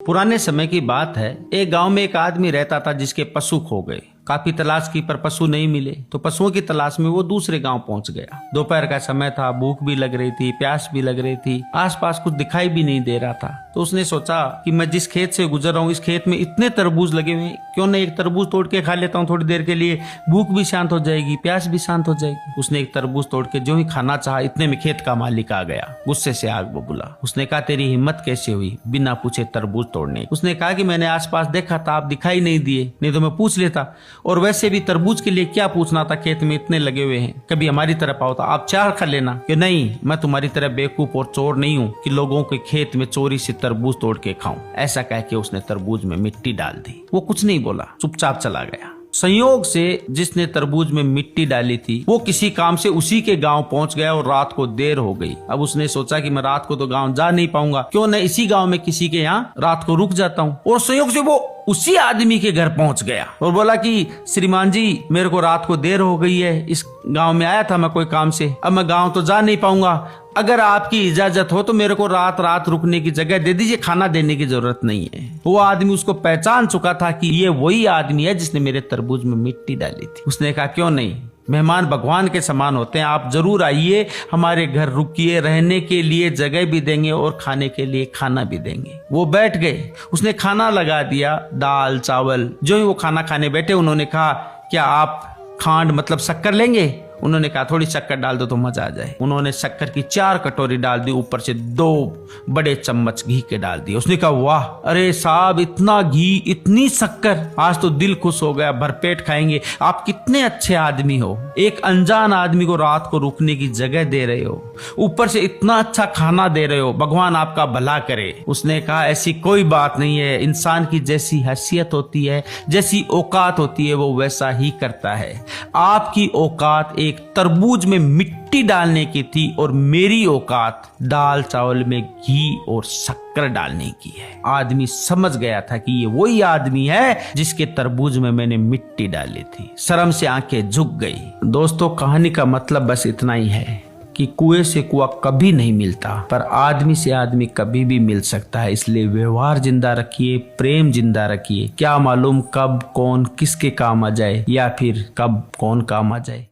पुराने समय की बात है। एक गांव में एक आदमी रहता था जिसके पशु खो गए। काफी तलाश की पर पशु नहीं मिले तो पशुओं की तलाश में वो दूसरे गांव पहुंच गया। दोपहर का समय था, भूख भी लग रही थी, प्यास भी लग रही थी, आसपास कुछ दिखाई भी नहीं दे रहा था। तो उसने सोचा कि मैं जिस खेत से गुजर रहा हूँ इस खेत में इतने तरबूज लगे हुए हैं, क्यों न एक तरबूज तोड़ के खा लेता हूँ थोड़ी देर के लिए, भूख भी शांत हो जाएगी, प्यास भी शांत हो जाएगी। उसने एक तरबूज तोड़ के जो ही खाना चाहा, इतने में खेत का मालिक आ गया। गुस्से से आग बबूला। उसने कहा, तेरी हिम्मत कैसे हुई बिना पूछे तरबूज तोड़ने? उसने कहा कि मैंने आसपास देखा था, आप दिखाई नहीं दिए, नहीं तो मैं पूछ लेता। और वैसे भी तरबूज के लिए क्या पूछना था, खेत में इतने लगे हुए हैं, कभी हमारी तरफ आओ तो आप चार खा लेना। कि नहीं, मैं तुम्हारी तरह बेवकूफ और चोर नहीं हूँ कि लोगों के खेत में चोरी से तरबूज तोड़ के खाऊं। ऐसा कह के उसने तरबूज में मिट्टी डाल दी। वो कुछ नहीं बोला, चुपचाप चला गया। संयोग से जिसने तरबूज में मिट्टी डाली थी वो किसी काम से उसी के गांव पहुंच गया और रात को देर हो गई। अब उसने सोचा कि मैं रात को तो गांव जा नहीं पाऊंगा, क्यों न इसी गांव में किसी के यहाँ रात को रुक जाता हूँ। और संयोग से वो उसी आदमी के घर पहुंच गया और बोला कि श्रीमान जी, मेरे को रात को देर हो गई है, इस गांव में आया था मैं कोई काम से, अब मैं गांव तो जा नहीं पाऊंगा, अगर आपकी इजाजत हो तो मेरे को रात रुकने की जगह दे दीजिए, खाना देने की जरूरत नहीं है। वो आदमी उसको पहचान चुका था कि ये वही आदमी है जिसने मेरे तरबूज में मिट्टी डाली थी। उसने कहा, क्यों नहीं, मेहमान भगवान के समान होते हैं, आप जरूर आइए, हमारे घर रुकिए, रहने के लिए जगह भी देंगे और खाने के लिए खाना भी देंगे। वो बैठ गए, उसने खाना लगा दिया, दाल चावल। जो ही वो खाना खाने बैठे उन्होंने कहा, क्या आप खांड मतलब शक्कर लेंगे? उन्होंने कहा, थोड़ी शक्कर डाल दो तो मजा आ जाए। उन्होंने शक्कर की 4 कटोरी डाल दी, ऊपर से 2 बड़े चम्मच घी के डाल दिए। उसने कहा, वाह, अरे साहब, इतना घी, इतनी शक्कर, आज तो दिल खुश हो गया, भरपेट खाएंगे। आप कितने अच्छे आदमी हो, एक अनजान आदमी को रात को रुकने की जगह दे रहे हो, ऊपर से इतना अच्छा खाना दे रहे हो, भगवान आपका भला करे। उसने कहा, ऐसी कोई बात नहीं है, इंसान की जैसी हैसियत होती है, जैसी औकात होती है, वो वैसा ही करता है। आपकी औकात एक तरबूज में मिट्टी डालने की थी और मेरी औकात दाल चावल में घी और शक्कर डालने की है। आदमी समझ गया था कि ये वही आदमी है जिसके तरबूज में मैंने मिट्टी डाली थी। शर्म से आंखें झुक गई। दोस्तों, कहानी का मतलब बस इतना ही है कि कुएं से कुआं कभी नहीं मिलता, पर आदमी से आदमी कभी भी मिल सकता है। इसलिए व्यवहार जिंदा रखिए, प्रेम जिंदा रखिए। क्या मालूम कब कौन किसके काम आ जाए या फिर कब कौन काम आ जाए।